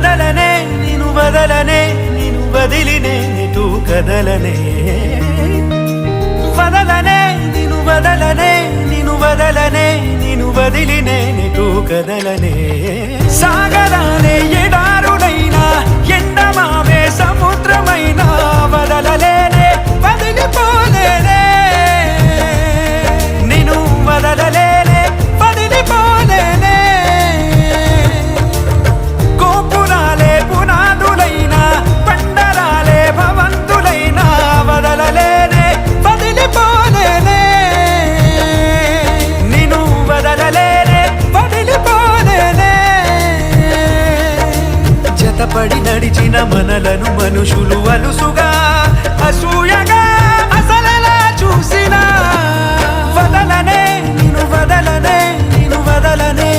వదలనే నిను వదలనే నిను వదిలినే నిటు కదలనే వదలనే నిను వదలనే నిను వదలనే నిను వదిలినే నిటు కదలనే సాగరానే ఎడారుడైనా ఎండమావే సముద్రమైనా వదలలేనే వదిలిపోలేనే నిను వదలలేనే వదిలిపోలేనే గోపురాలే పునాదులైనా పండరాలే భవంతులైనా వదలలేనే వదిలిపోలేనే నిను వదలలేనే వదిలిపోలేనే జతపడి నడిచిన మనలను మనుషులు అలుసుగా అసూయగా అసలెలా చూసినా వదలనే నిను వదలనే నిను వదలనే